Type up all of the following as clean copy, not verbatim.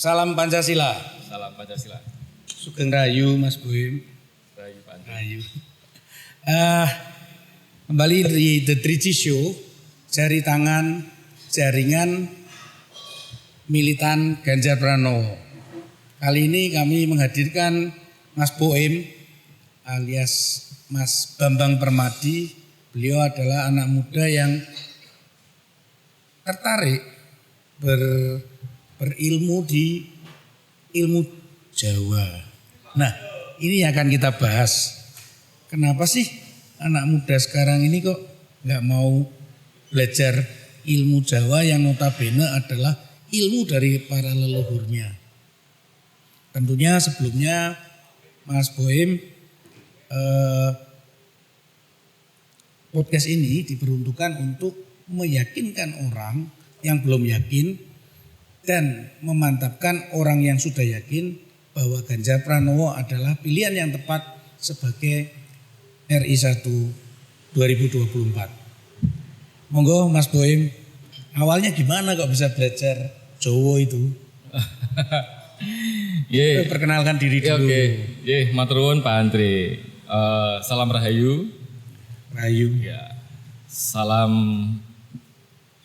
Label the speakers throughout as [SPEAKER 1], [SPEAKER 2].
[SPEAKER 1] Salam Pancasila.
[SPEAKER 2] Salam Pancasila.
[SPEAKER 1] Sugeng Rahayu Mas Boim.
[SPEAKER 2] Rahayu Pak Andri.
[SPEAKER 1] Rahayu. Kembali di The Triji Show, jari tangan jaringan militan Ganjar Pranowo. Kali ini kami menghadirkan Mas Boim alias Mas Bambang Permadi. Beliau adalah anak muda yang tertarik berilmu di ilmu Jawa. Nah, ini yang akan kita bahas. Kenapa sih anak muda sekarang ini kok nggak mau belajar ilmu Jawa yang notabene adalah ilmu dari para leluhurnya? Tentunya sebelumnya Mas Boim, podcast ini diperuntukkan untuk meyakinkan orang yang belum yakin dan memantapkan orang yang sudah yakin bahwa Ganjar Pranowo adalah pilihan yang tepat sebagai RI 1 2024. Monggo Mas Boim, awalnya gimana kok bisa belajar Jawa itu? Perkenalkan diri dulu.
[SPEAKER 2] Oke, matur nuwun Pak Andri. Salam Rahayu.
[SPEAKER 1] Rahayu.
[SPEAKER 2] Ya. Salam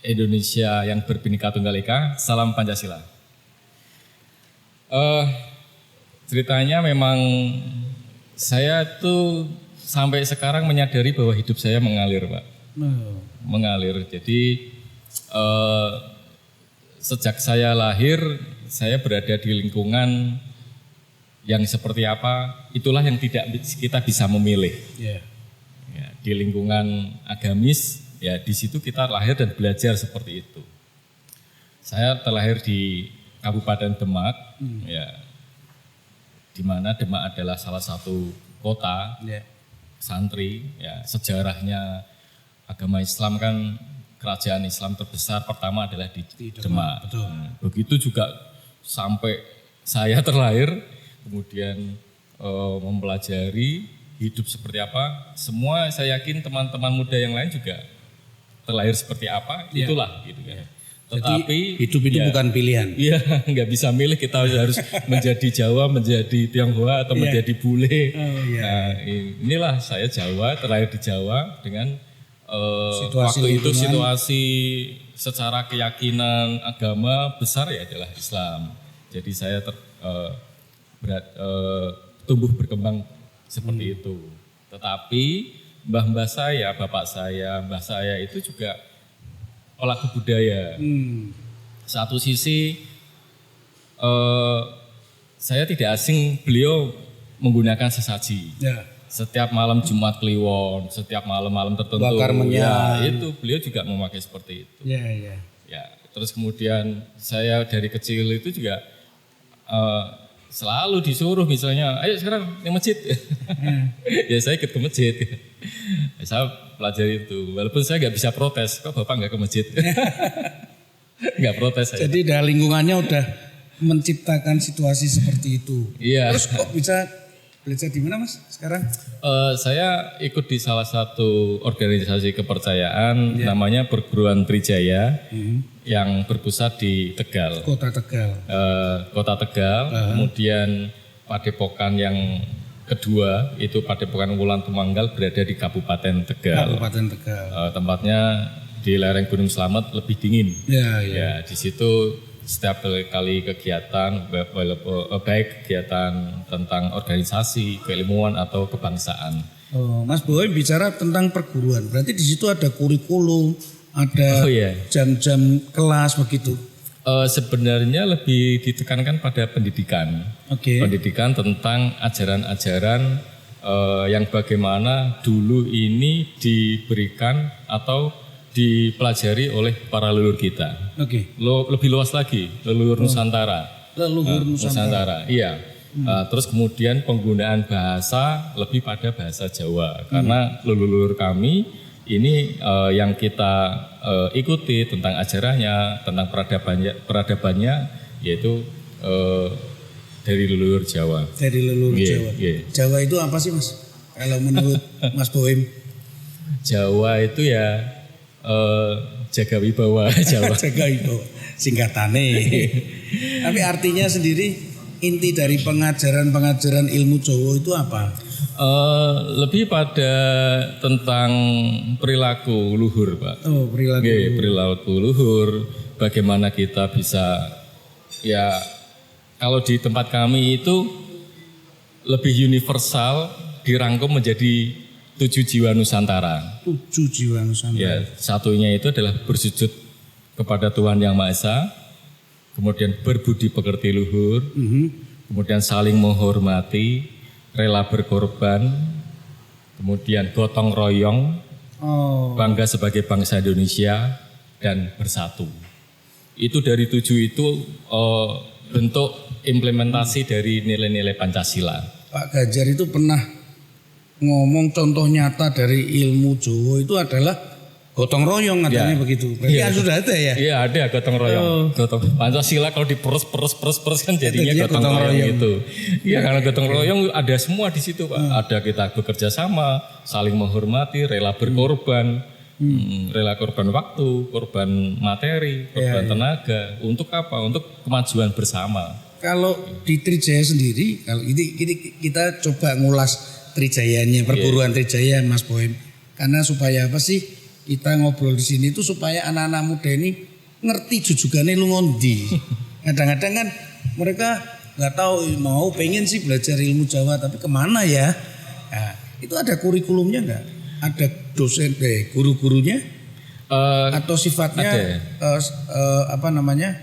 [SPEAKER 2] Indonesia yang Bhinneka Tunggal Ika. Salam Pancasila. Ceritanya memang saya tuh sampai sekarang menyadari bahwa hidup saya mengalir, Pak. Mengalir. Jadi sejak saya lahir, saya berada di lingkungan yang seperti apa, itulah yang tidak kita bisa memilih.
[SPEAKER 1] Yeah.
[SPEAKER 2] Ya, di lingkungan agamis, ya di situ kita lahir dan belajar seperti itu. Saya terlahir di Kabupaten Demak, ya, di mana Demak adalah salah satu kota santri. Ya, sejarahnya agama Islam kan kerajaan Islam terbesar pertama adalah di Demak.
[SPEAKER 1] Betul.
[SPEAKER 2] Begitu juga sampai saya terlahir, kemudian mempelajari hidup seperti apa. Semua saya yakin teman-teman muda yang lain juga terlahir seperti apa, itulah gitu kan. Tetapi
[SPEAKER 1] hidup itu bukan pilihan.
[SPEAKER 2] Iya, nggak bisa milih kita harus menjadi Jawa, menjadi Tionghoa atau menjadi bule. Nah, inilah saya Jawa, terlahir di Jawa dengan waktu itu situasi secara keyakinan agama besar ya adalah Islam. Jadi saya tumbuh berkembang seperti itu. Tetapi mbah-mbah saya, bapak saya, mbah saya itu juga pelaku budaya. Satu sisi saya tidak asing beliau menggunakan sesaji.
[SPEAKER 1] Ya.
[SPEAKER 2] Setiap malam Jumat Kliwon, setiap malam-malam tertentu.
[SPEAKER 1] Bakar menyan.
[SPEAKER 2] Ya, itu beliau juga memakai seperti itu.
[SPEAKER 1] Ya.
[SPEAKER 2] Ya, terus kemudian saya dari kecil itu juga selalu disuruh misalnya, ayo sekarang ke masjid. Ya saya ikut ke masjid. Saya pelajari itu, walaupun saya nggak bisa protes, kok bapak nggak ke masjid? Nggak protes saya.
[SPEAKER 1] Jadi dari lingkungannya udah menciptakan situasi seperti itu.
[SPEAKER 2] Iya.
[SPEAKER 1] Terus kok bisa belajar di mana Mas sekarang?
[SPEAKER 2] Saya ikut di salah satu organisasi kepercayaan, namanya Perguruan Trijaya, yang berpusat di Tegal.
[SPEAKER 1] Kota Tegal.
[SPEAKER 2] Kota Tegal, kemudian Padepokan yang kedua itu Padepokan Wulan Tumanggal berada di Kabupaten Tegal.
[SPEAKER 1] Kabupaten Tegal.
[SPEAKER 2] Tempatnya di lereng Gunung Slamet lebih dingin.
[SPEAKER 1] Ya.
[SPEAKER 2] Ya, di situ setiap kali kegiatan, baik kegiatan tentang organisasi, keilmuan atau kebangsaan.
[SPEAKER 1] Mas Boy bicara tentang perguruan, berarti di situ ada kurikulum, ada jam-jam kelas begitu.
[SPEAKER 2] Sebenarnya lebih ditekankan pada pendidikan. Pendidikan tentang ajaran-ajaran yang bagaimana dulu ini diberikan atau dipelajari oleh para leluhur kita. Lebih luas lagi, leluhur Nusantara.
[SPEAKER 1] Leluhur Nusantara.
[SPEAKER 2] Iya. Terus kemudian penggunaan bahasa lebih pada bahasa Jawa. Karena leluhur kami ini yang kita ikuti tentang ajarannya, tentang peradabannya, yaitu dari leluhur Jawa.
[SPEAKER 1] Dari leluhur Jawa. Jawa itu apa sih Mas? Kalau menurut Mas Boim?
[SPEAKER 2] Jawa itu ya Jaga wibawa Jawa.
[SPEAKER 1] Jaga wibawa singkatane. Tapi artinya sendiri inti dari pengajaran ilmu Jawa itu apa?
[SPEAKER 2] Lebih pada tentang perilaku luhur, Pak.
[SPEAKER 1] Oh, perilaku.
[SPEAKER 2] Perilaku luhur. Bagaimana kita bisa, ya kalau di tempat kami itu lebih universal, dirangkum menjadi 7 jiwa Nusantara.
[SPEAKER 1] 7 jiwa Nusantara.
[SPEAKER 2] Ya, satunya itu adalah bersujud kepada Tuhan Yang Maha Esa, kemudian berbudi pekerti luhur, kemudian saling menghormati, rela berkorban, kemudian gotong royong, bangga sebagai bangsa Indonesia, dan bersatu. Itu dari 7 itu bentuk implementasi dari nilai-nilai Pancasila.
[SPEAKER 1] Pak Ganjar itu pernah ngomong contoh nyata dari ilmu Jawa itu adalah gotong royong, katanya begitu. Berarti sudah ada ya?
[SPEAKER 2] Iya, ada gotong royong. Gotong Pancasila kalau diperes kan jadinya gotong royong itu. Iya, karena gotong royong ada semua di situ, Pak. Ada kita bekerja sama, saling menghormati, rela berkorban, rela korban waktu, korban materi, korban tenaga. Untuk apa? Untuk kemajuan bersama.
[SPEAKER 1] Kalau di Trijaya sendiri, kalau ini kita coba ngulas Trijayanya, perguruan Trijaya, Mas Boim. Karena supaya apa sih kita ngobrol di sini itu supaya anak-anak muda ini ngerti jujugannya lu ngondi. Kadang-kadang kan mereka nggak tahu mau pengen sih belajar ilmu Jawa tapi kemana ya? Nah, itu ada kurikulumnya nggak? Ada dosen guru-gurunya? Atau sifatnya apa namanya?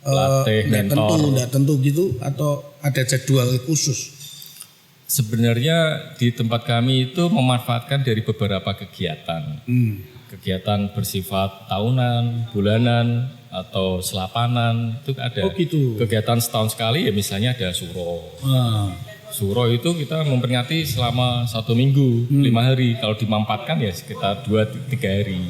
[SPEAKER 1] Nggak tentu gitu atau ada jadwal khusus?
[SPEAKER 2] Sebenarnya di tempat kami itu memanfaatkan dari beberapa kegiatan. Kegiatan bersifat tahunan, bulanan, atau selapanan itu ada.
[SPEAKER 1] Oh gitu.
[SPEAKER 2] Kegiatan setahun sekali ya misalnya ada suro. Suro itu kita memperingati selama 1 minggu, 5 hari. Kalau dimampatkan ya sekitar 2-3 hari.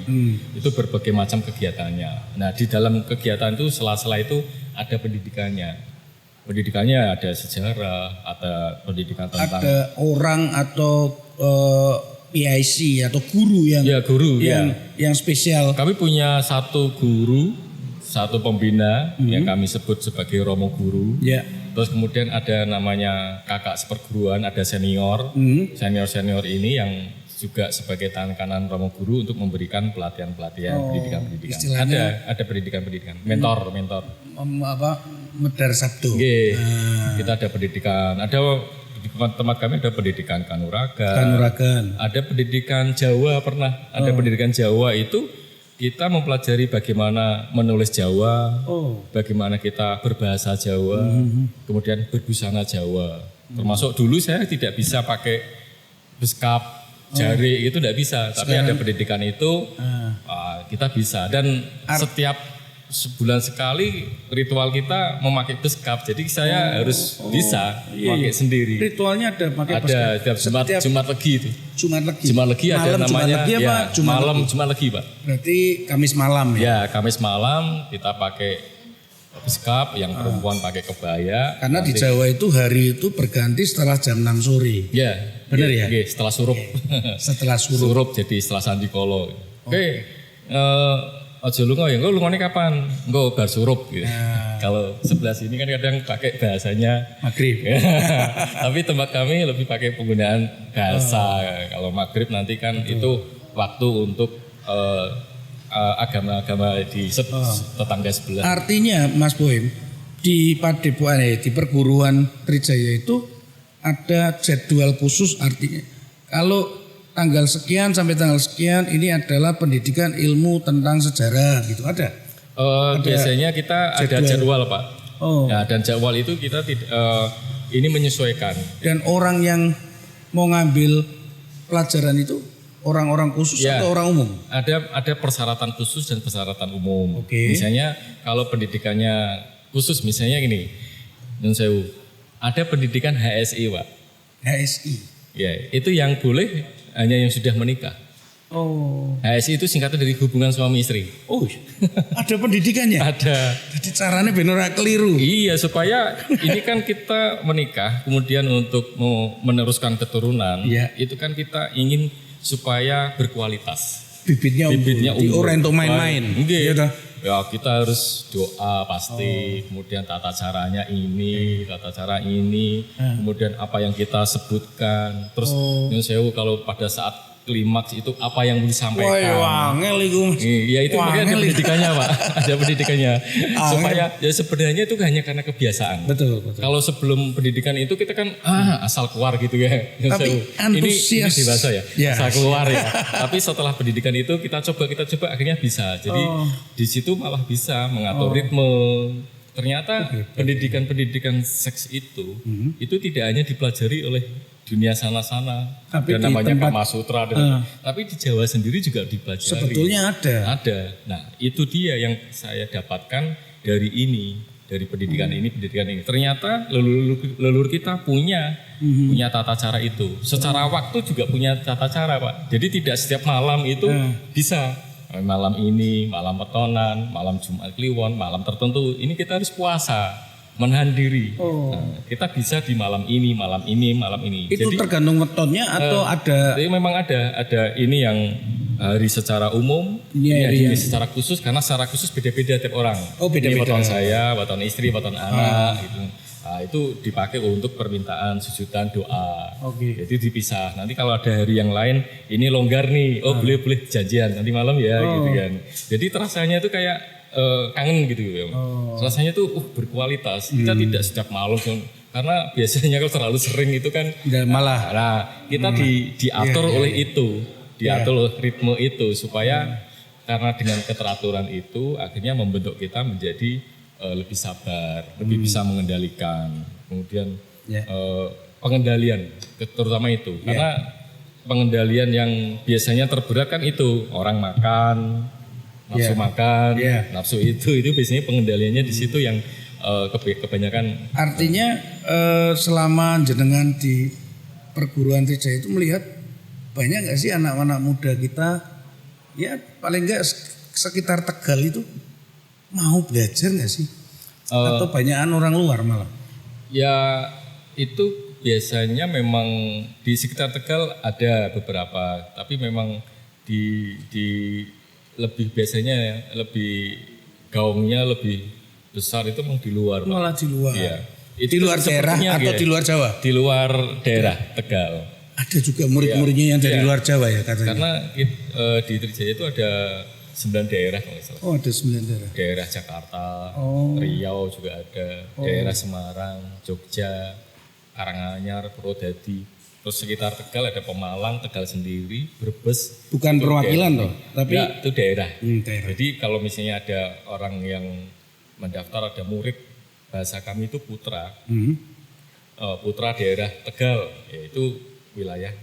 [SPEAKER 2] Itu berbagai macam kegiatannya. Nah di dalam kegiatan itu sela-sela itu ada pendidikannya. Pendidikannya ada sejarah, ada pendidikan tentang. Ada
[SPEAKER 1] orang atau PIC atau guru yang.
[SPEAKER 2] Ya guru
[SPEAKER 1] yang spesial.
[SPEAKER 2] Kami punya 1 guru, 1 pembina yang kami sebut sebagai Romo Guru. Terus kemudian ada namanya kakak seperguruan, ada senior. Senior ini yang juga sebagai tangan kanan Romo Guru untuk memberikan pelatihan-pelatihan, pendidikan-pendidikan. Ada pendidikan-pendidikan, mentor.
[SPEAKER 1] Medar Sabdo.
[SPEAKER 2] Kita ada pendidikan, ada di tempat kami ada pendidikan kanuragan. Ada pendidikan Jawa pernah, ada pendidikan Jawa itu kita mempelajari bagaimana menulis Jawa, bagaimana kita berbahasa Jawa, kemudian berbusana Jawa. Termasuk dulu saya tidak bisa pakai beskap, jari itu tidak bisa, tapi ada pendidikan itu kita bisa. Dan setiap sebulan sekali ritual kita memakai beskap, jadi saya harus bisa pakai sendiri.
[SPEAKER 1] Ritualnya ada pakai beskap.
[SPEAKER 2] Ada setiap Jumat Legi itu. Jumat Legi ada namanya. Jumat Legi, Pak.
[SPEAKER 1] Berarti Kamis malam ya?
[SPEAKER 2] Ya, Kamis malam kita pakai beskap, yang perempuan pakai kebaya.
[SPEAKER 1] Karena di Jawa itu hari itu berganti setelah jam 6 sore.
[SPEAKER 2] Ya,
[SPEAKER 1] benar ya?
[SPEAKER 2] Setelah surup.
[SPEAKER 1] Setelah surup.
[SPEAKER 2] Surup jadi setelah sandikolo. Ojo lunga ya, lungone kapan? Engko bar surup gitu. Kalau sebelah sini kan kadang pakai bahasanya
[SPEAKER 1] maghrib.
[SPEAKER 2] Tapi tempat kami lebih pakai penggunaan bahasa. Kalau maghrib nanti kan itu waktu untuk agama-agama di tetangga sebelah.
[SPEAKER 1] Artinya Mas Boim, di Padepokan di perguruan Trijaya itu ada jadwal khusus, artinya kalau tanggal sekian sampai tanggal sekian ini adalah pendidikan ilmu tentang sejarah gitu, ada
[SPEAKER 2] biasanya kita ada jadwal Pak. Nah, dan jadwal itu kita ini menyesuaikan.
[SPEAKER 1] Dan orang yang mau ngambil pelajaran itu orang-orang khusus atau orang umum?
[SPEAKER 2] Ada persyaratan khusus dan persyaratan umum. Misalnya kalau pendidikannya khusus, misalnya gini, Nun Sewu, ada pendidikan HSI Pak.
[SPEAKER 1] HSI?
[SPEAKER 2] Ya, itu yang boleh hanya yang sudah menikah. HSI itu singkatan dari hubungan suami istri.
[SPEAKER 1] Ada pendidikannya?
[SPEAKER 2] Ada.
[SPEAKER 1] Jadi caranya benar keliru.
[SPEAKER 2] Iya, supaya ini kan kita menikah, kemudian untuk meneruskan keturunan, itu kan kita ingin supaya berkualitas.
[SPEAKER 1] bibitnya unggul. Ora untuk main-main.
[SPEAKER 2] Iya toh. Ya kita harus doa pasti, kemudian tata caranya ini, tata cara ini, kemudian apa yang kita sebutkan. Terus nyun sewu kalau pada saat klimaks itu apa yang mau disampaikan.
[SPEAKER 1] Wah, wangel iku.
[SPEAKER 2] Iya itu makanya ada pendidikannya Pak, ada pendidikannya. Supaya ya sebenarnya itu hanya karena kebiasaan.
[SPEAKER 1] Betul.
[SPEAKER 2] Kalau sebelum pendidikan itu kita kan asal keluar gitu ya.
[SPEAKER 1] Tapi antusias.
[SPEAKER 2] Ini dewasa ya, asal keluar ya. Tapi setelah pendidikan itu kita coba akhirnya bisa. Jadi di situ malah bisa mengatur ritme. Ternyata pendidikan seks itu tidak hanya dipelajari oleh dunia sana-sana,
[SPEAKER 1] tapi
[SPEAKER 2] dan namanya Kama Sutra, tapi di Jawa sendiri juga dipelajari.
[SPEAKER 1] Sebetulnya ada.
[SPEAKER 2] Nah, itu dia yang saya dapatkan dari pendidikan ini. Ternyata leluhur kita punya tata cara itu. Secara waktu juga punya tata cara, Pak. Jadi tidak setiap malam itu bisa. Malam ini, malam petonan, malam Jumat Kliwon, malam tertentu. Ini kita harus puasa. Menahan diri. Nah, kita bisa di malam ini.
[SPEAKER 1] Itu jadi, tergantung wetonnya atau ada?
[SPEAKER 2] Jadi memang ada ini yang hari secara umum, ini secara khusus karena secara khusus beda-beda tiap orang. Beda-beda. Ini weton saya, weton istri, weton anak gitu. Nah, itu dipakai untuk permintaan, sujudan, doa. Jadi dipisah. Nanti kalau ada hari yang lain, ini longgar nih. Boleh janjian nanti malam ya gitu kan. Jadi terasanya itu kayak kangen gitu ya. Rasanya tuh berkualitas. Kita tidak setiap malam karena biasanya kalau terlalu sering itu kan
[SPEAKER 1] malah.
[SPEAKER 2] Nah, kita diatur oleh itu, diatur oleh ritme itu supaya karena dengan keteraturan itu akhirnya membentuk kita menjadi lebih sabar, lebih bisa mengendalikan. Kemudian pengendalian terutama itu. Karena pengendalian yang biasanya terberat kan itu orang makan, nafsu makan, nafsu itu biasanya pengendaliannya di situ yang kebanyakan.
[SPEAKER 1] Artinya selama jenengan di perguruan Trijaya itu melihat banyak nggak sih anak-anak muda kita, ya paling nggak sekitar Tegal itu mau belajar nggak sih? Atau banyakan orang luar malah? Ya
[SPEAKER 2] itu biasanya memang di sekitar Tegal ada beberapa, tapi memang di biasanya lebih gaungnya lebih besar itu memang di luar.
[SPEAKER 1] Malah di luar.
[SPEAKER 2] Iya.
[SPEAKER 1] Di luar daerah atau di luar Jawa?
[SPEAKER 2] Di luar daerah Tegal.
[SPEAKER 1] Ada juga murid-muridnya yang dari luar Jawa ya katanya.
[SPEAKER 2] Karena di Trijaya itu ada 9 daerah kalau nggak salah.
[SPEAKER 1] Oh, ada 9 daerah.
[SPEAKER 2] Daerah Jakarta, Riau juga ada, daerah Semarang, Jogja, Karanganyar, Purwodadi. Terus sekitar Tegal ada Pemalang, Tegal sendiri, Brebes.
[SPEAKER 1] Bukan perwakilan toh, tapi
[SPEAKER 2] ya, itu daerah.
[SPEAKER 1] Daerah.
[SPEAKER 2] Jadi kalau misalnya ada orang yang mendaftar, ada murid, bahasa kami itu putra. Putra daerah Tegal, yaitu wilayah.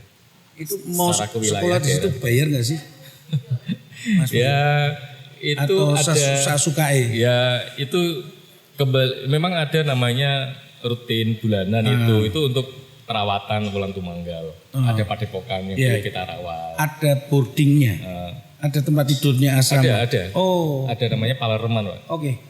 [SPEAKER 1] Itu mau sekolah di situ bayar nggak sih?
[SPEAKER 2] Ya itu
[SPEAKER 1] atau
[SPEAKER 2] ada
[SPEAKER 1] sasukae.
[SPEAKER 2] Ya itu memang ada namanya rutin bulanan itu untuk perawatan bulan Tumanggal. Ada padepokan yang boleh kita rawat.
[SPEAKER 1] Ada boardingnya. Ada tempat tidurnya asrama.
[SPEAKER 2] Ada. Ada namanya Palereman, Pak.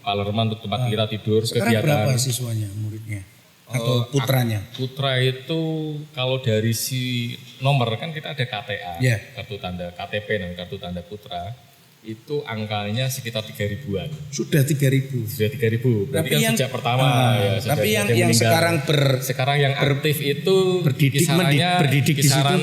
[SPEAKER 2] Palereman untuk tempat kita tidur.
[SPEAKER 1] Sekarang berapa siswanya, muridnya? Atau putranya?
[SPEAKER 2] Putra itu kalau dari si nomor kan kita ada KTA, kartu tanda KTP dan kartu tanda putra. Itu angkanya sekitar 3.000-an.
[SPEAKER 1] Sudah 3.000.
[SPEAKER 2] Sudah 3.000. Berarti kan sejak pertama ya.
[SPEAKER 1] Tapi yang sekarang
[SPEAKER 2] yang aktif itu
[SPEAKER 1] berdidik
[SPEAKER 2] kisaran
[SPEAKER 1] di situ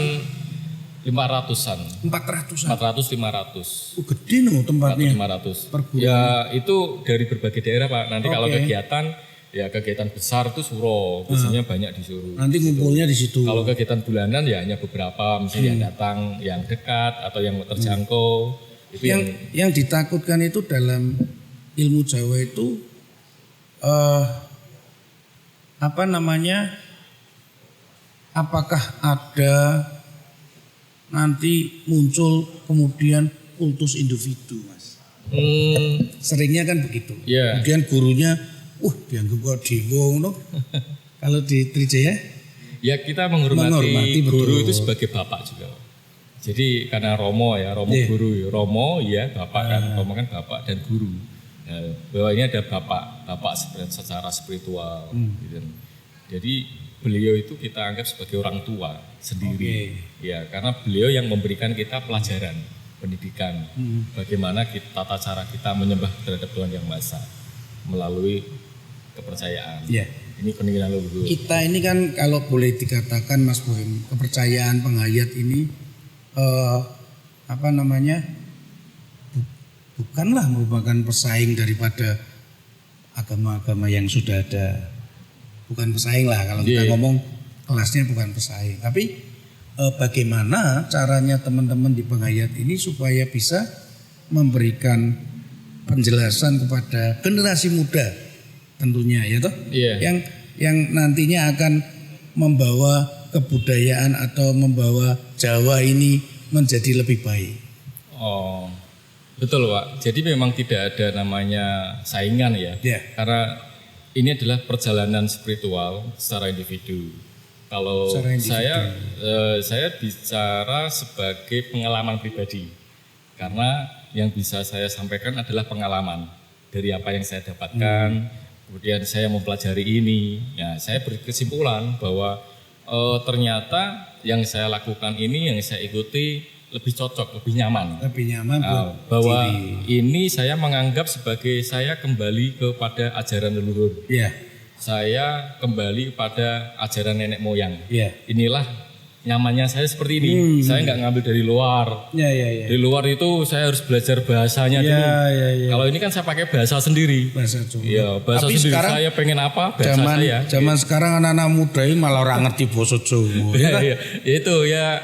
[SPEAKER 2] 500-an.
[SPEAKER 1] 400-500. Gede tempatnya.
[SPEAKER 2] 500. Ya itu dari berbagai daerah, Pak. Nanti kalau kegiatan besar itu suro, biasanya banyak disuruh.
[SPEAKER 1] Nanti ngumpulnya di situ.
[SPEAKER 2] Kalau kegiatan bulanan ya hanya beberapa, misalnya yang datang, yang dekat atau yang terjangkau. Itu
[SPEAKER 1] yang ditakutkan itu dalam ilmu Jawa itu apakah ada nanti muncul kemudian kultus individu, Mas? Seringnya kan begitu. Kemudian gurunya dianggap kok dewa ngono. Kalau di Trijaya
[SPEAKER 2] ya kita menghormati guru itu sebagai bapak juga. Jadi karena Romo guru, Romo ya bapak kan, Romo kan bapak dan guru. Nah, bahwa ini ada bapak secara spiritual. Gitu. Jadi beliau itu kita anggap sebagai orang tua sendiri. Ya karena beliau yang memberikan kita pelajaran. pendidikan. Bagaimana tata cara kita menyembah terhadap Tuhan Yang Maha Esa melalui kepercayaan.
[SPEAKER 1] Ya.
[SPEAKER 2] Ini peninggalan leluhur.
[SPEAKER 1] Kita ini kan kalau boleh dikatakan Mas Boim, kepercayaan penghayat ini bukanlah merupakan pesaing daripada agama-agama yang sudah ada. Bukan pesaing lah kalau kita ngomong, kelasnya bukan pesaing. Tapi bagaimana caranya teman-teman di penghayat ini supaya bisa memberikan penjelasan kepada generasi muda tentunya ya toh, yang nantinya akan membawa kebudayaan atau membawa Jawa ini menjadi lebih baik.
[SPEAKER 2] Oh, betul Pak. Jadi memang tidak ada namanya saingan ya. Karena ini adalah perjalanan spiritual secara individu. Kalau saya bicara sebagai pengalaman pribadi. Karena yang bisa saya sampaikan adalah pengalaman dari apa yang saya dapatkan. Kemudian saya mempelajari ini, ya saya berkesimpulan bahwa ternyata yang saya lakukan ini, yang saya ikuti lebih cocok, lebih nyaman.
[SPEAKER 1] Lebih nyaman
[SPEAKER 2] bahwa ini saya menganggap sebagai saya kembali kepada ajaran leluhur. Saya kembali pada ajaran nenek moyang. Inilah nyamannya saya seperti ini. Saya nggak ngambil dari luar. Dari luar itu saya harus belajar bahasanya dulu. Kalau ini kan saya pakai bahasa sendiri.
[SPEAKER 1] Bahasa Jawa.
[SPEAKER 2] Iya, bahasa sendiri. Saya pengen apa bahasa saya.
[SPEAKER 1] Zaman sekarang anak-anak muda ini malah orang ngerti bahasa Jawa.
[SPEAKER 2] Itu ya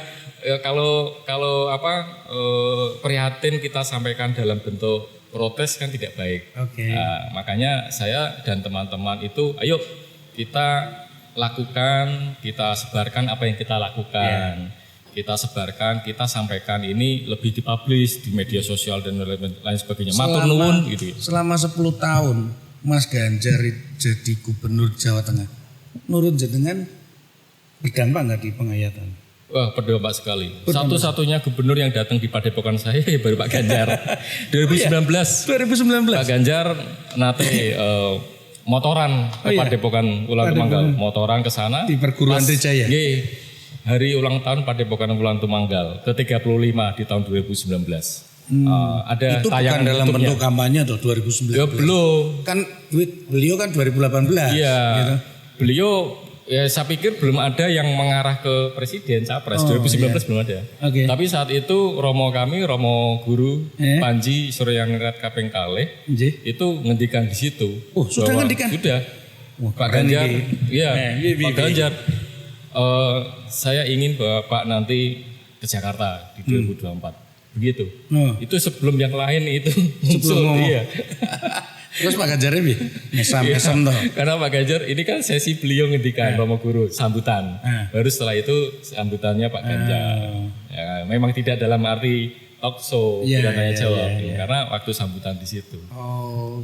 [SPEAKER 2] kalau prihatin kita sampaikan dalam bentuk protes kan tidak baik. Nah, makanya saya dan teman-teman itu ayo kita lakukan, kita sebarkan apa yang kita lakukan. Kita sebarkan, kita sampaikan ini lebih dipublish di media sosial dan lain sebagainya. Matur nuwun gitu.
[SPEAKER 1] Selama 10 tahun Mas Ganjar jadi gubernur Jawa Tengah. Menurut jenengan berdampak nggak di penghayatan?
[SPEAKER 2] Wah, berdampak sekali. Satu-satunya gubernur yang datang di padepokan saya baru Pak Ganjar. 2019. Pak Ganjar nate motoran ke Padepokan Wulan Tumanggal, motoran ke sana
[SPEAKER 1] di perguruan Trijaya.
[SPEAKER 2] Hari ulang tahun Padepokan Wulan Tumanggal ke-35 di tahun 2019. Ada
[SPEAKER 1] itu
[SPEAKER 2] tayangan
[SPEAKER 1] bukan dalam
[SPEAKER 2] YouTube-nya.
[SPEAKER 1] bentuk kampanye tuh 2019.
[SPEAKER 2] Ya belum.
[SPEAKER 1] Kan beliau kan 2018.
[SPEAKER 2] Iya.
[SPEAKER 1] Gitu.
[SPEAKER 2] Beliau ya saya pikir belum ada yang mengarah ke presiden capres 2019 belum ada. Tapi saat itu Romo Guru Panji Suryaningrat Kaping Kalih itu ngendikan di situ.
[SPEAKER 1] Oh, sudah ngendikan?
[SPEAKER 2] Sudah. Pak Ganjar, Pak Ganjar. Saya ingin Bapak nanti ke Jakarta di 2024. Begitu. Itu sebelum yang lain itu.
[SPEAKER 1] Sebelum iya. Terus Pak Ganjar ini mesam toh.
[SPEAKER 2] Karena Pak Ganjar ini kan sesi beliau ngendikan Romo Guru sambutan. Baru setelah itu sambutannya Pak Ganjar. Ya, memang tidak dalam arti talk show tidak tanya jawab. Karena waktu sambutan di situ.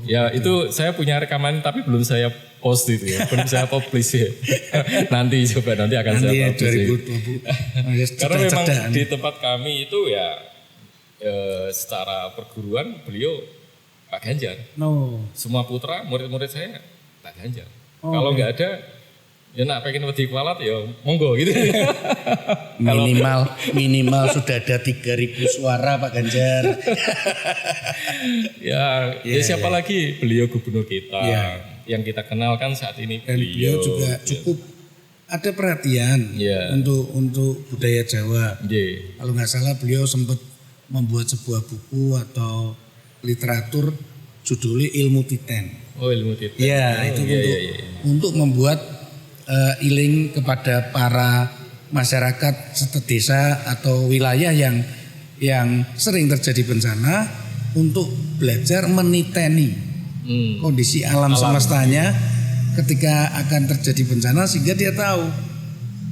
[SPEAKER 2] Ya itu saya punya rekaman tapi belum saya post itu ya. Belum saya publish ya. nanti akan saya publish. 2020. Karena memang di tempat kami itu ya secara perguruan beliau Pak Ganjar. Semua putra murid-murid saya Pak Ganjar. Kalau nggak ada ya nak pengen wedi kualat ya monggo gitu.
[SPEAKER 1] minimal sudah ada 3.000 suara Pak Ganjar.
[SPEAKER 2] ya siapa lagi beliau gubernur kita yang kita kenalkan saat ini.
[SPEAKER 1] Dan beliau juga cukup ada perhatian untuk budaya Jawa. Kalau nggak salah beliau sempat membuat sebuah buku atau literatur judulnya Ilmu Titen.
[SPEAKER 2] Ilmu Titen.
[SPEAKER 1] Ya, itu untuk membuat iling kepada para masyarakat desa atau wilayah yang sering terjadi bencana untuk belajar meniteni kondisi alam semestanya ketika akan terjadi bencana sehingga dia tahu.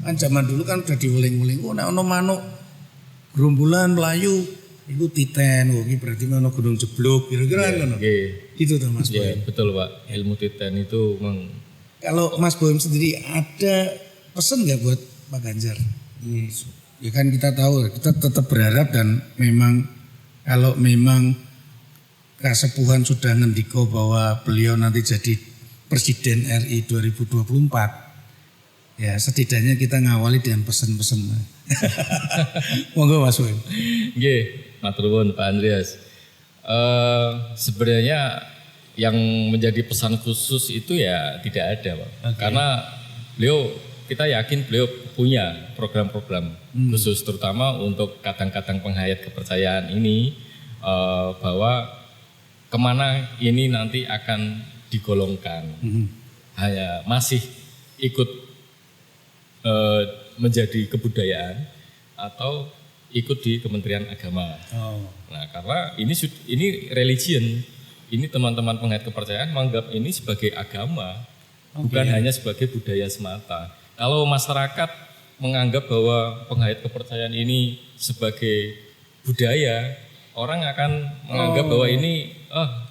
[SPEAKER 1] Kan zaman dulu kan udah diweling-weling, nek ono manuk gerombolan melayu itu titen, ini berarti ono gunung jeblok, kira-kira ngono. Gitu tuh Mas Boim.
[SPEAKER 2] Betul Pak, ilmu titen itu
[SPEAKER 1] Kalau Mas Boim sendiri ada pesan nggak buat Pak Ganjar? Ini ya kan kita tahu, kita tetap berharap dan memang kalau memang Kasepuhan sudah ngendiko bahwa beliau nanti jadi Presiden RI 2024. Ya setidaknya kita ngawali dengan pesan-pesan. Monggo Mas Boim.
[SPEAKER 2] matur nuwun Pak Andreas. Sebenarnya yang menjadi pesan khusus itu ya tidak ada, Pak. Karena kita yakin beliau punya program-program khusus terutama untuk kadang-kadang penghayat kepercayaan ini bahwa kemana ini nanti akan digolongkan. Hanya masih ikut menjadi kebudayaan atau ikut di Kementerian Agama. Nah, karena ini religion, ini teman-teman penghayat kepercayaan menganggap ini sebagai agama, bukan hanya sebagai budaya semata. Kalau masyarakat menganggap bahwa penghayat kepercayaan ini sebagai budaya, orang akan menganggap bahwa ini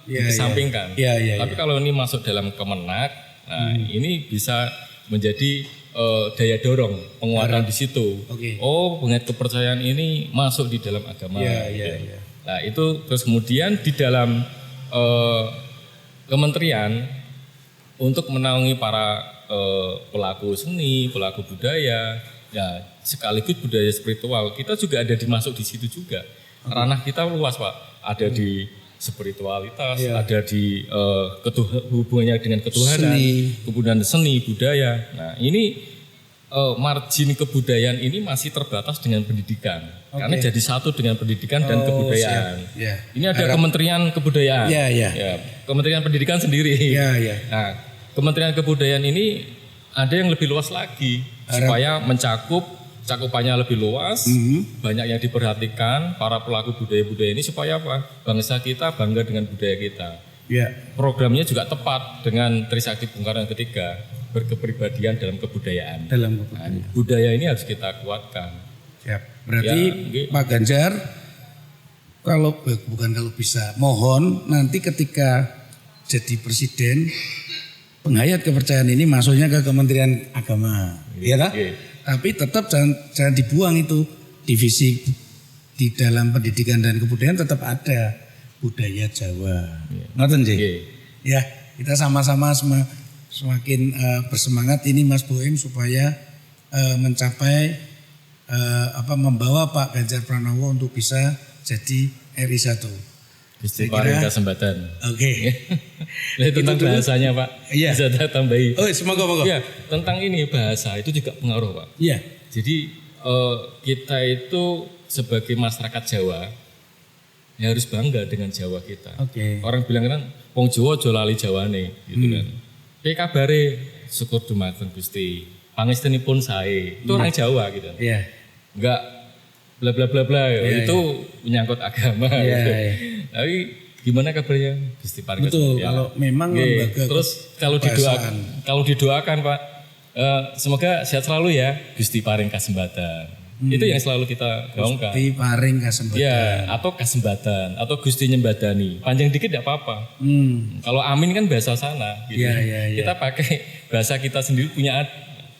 [SPEAKER 2] dikesampingkan. Tapi kalau ini masuk dalam Kemenak, nah ini bisa menjadi daya dorong penguatan di situ. Oh, penghayat kepercayaan ini masuk di dalam agama. Nah, itu terus kemudian di dalam kementerian untuk menaungi para pelaku seni, pelaku budaya, ya sekaligus budaya spiritual. Kita juga ada dimasuk di situ juga. Ranah kita luas, Pak. Ada di spiritualitas, ada di hubungannya dengan ketuhanan, kemudian seni, budaya. Nah, ini margin kebudayaan ini masih terbatas dengan pendidikan. Karena jadi satu dengan pendidikan dan kebudayaan. Ini ada Kementerian Kebudayaan. Kementerian Pendidikan sendiri. Nah, Kementerian Kebudayaan ini ada yang lebih luas lagi supaya cakupannya lebih luas, banyak yang diperhatikan para pelaku budaya-budaya ini supaya apa? Bangsa kita bangga dengan budaya kita. Programnya juga tepat dengan Trisakti Bung Karno yang ketiga, berkepribadian dalam kebudayaan. Nah, budaya ini harus kita kuatkan.
[SPEAKER 1] Berarti Pak Ganjar kalau bisa mohon nanti ketika jadi presiden penghayat kepercayaan ini masuknya ke Kementerian Agama, Tapi tetap jangan dibuang itu divisi di dalam pendidikan dan kebudayaan, tetap ada budaya Jawa. Ngoten nggih. Ya, kita sama-sama semakin bersemangat ini Mas Boim supaya mencapai membawa Pak Ganjar Pranowo untuk bisa jadi RI 1.
[SPEAKER 2] Gusti paring kesempatan.
[SPEAKER 1] Itu
[SPEAKER 2] Tentang bahasanya Pak, bisa saya tambahi.
[SPEAKER 1] Semoga.
[SPEAKER 2] Ya, tentang ini bahasa itu juga pengaruh Pak. Jadi kita itu sebagai masyarakat Jawa ya harus bangga dengan Jawa kita. Orang bilang kan, wong Jawa aja lali Jawane, gitu kan. Piye kabare? Syukur dumateng Gusti. Pangestunipun sae. Itu orang Jawa gitu. Enggak bla bla bla bla itu menyangkut agama gitu. Tapi gimana kabarnya Gusti paring
[SPEAKER 1] betul kalau memang lembaga
[SPEAKER 2] terus kalau didoakan Pak semoga sehat selalu ya Gusti paring kasembatan. Itu yang selalu kita gaungkan.
[SPEAKER 1] Gusti paring kasembatan.
[SPEAKER 2] Atau kasembatan atau Gusti nyembadani. Panjang dikit enggak apa-apa. Kalau amin kan bahasa sana gitu. Kita pakai bahasa kita sendiri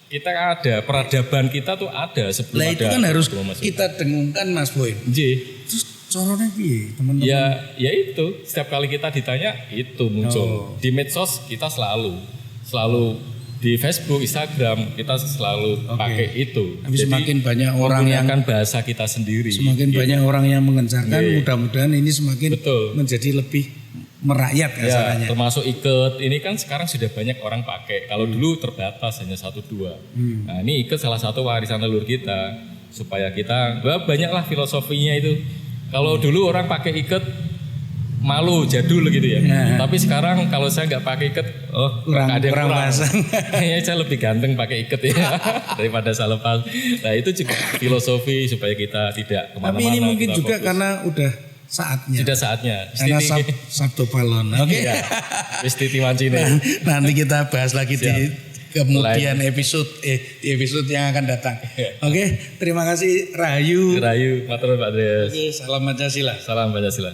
[SPEAKER 2] kita ada peradaban kita tuh ada sebelum ada.
[SPEAKER 1] Itu kan harus kita dengungkan Mas Boy. Terus caranya piye teman-teman?
[SPEAKER 2] Ya itu setiap kali kita ditanya itu muncul di medsos kita selalu di Facebook, Instagram kita selalu pakai itu.
[SPEAKER 1] Tapi semakin banyak orang yang
[SPEAKER 2] bahasa kita sendiri.
[SPEAKER 1] Semakin banyak orang yang mengencarkan, mudah-mudahan ini semakin menjadi lebih merakyat caranya.
[SPEAKER 2] Termasuk iket ini kan sekarang sudah banyak orang pakai. Kalau dulu terbatas hanya 1-2. Nah ini iket salah satu warisan leluhur kita supaya kita banyaklah filosofinya itu. Kalau dulu orang pakai iket malu jadul gitu ya. Tapi sekarang kalau saya nggak pakai iket, kurang pasang. Kayaknya saya lebih ganteng pakai iket ya daripada salepas. Nah itu juga filosofi supaya kita tidak kemana-mana.
[SPEAKER 1] Tapi ini mungkin juga karena udah saatnya.
[SPEAKER 2] Sudah saatnya.
[SPEAKER 1] Karena Sabtu Balon.
[SPEAKER 2] Wis titi wancine.
[SPEAKER 1] Nanti kita bahas lagi di kemudian episode yang akan datang. Terima kasih Rahayu.
[SPEAKER 2] Matur Pak Andreas.
[SPEAKER 1] Salam Pancasila.
[SPEAKER 2] Salam Pancasila.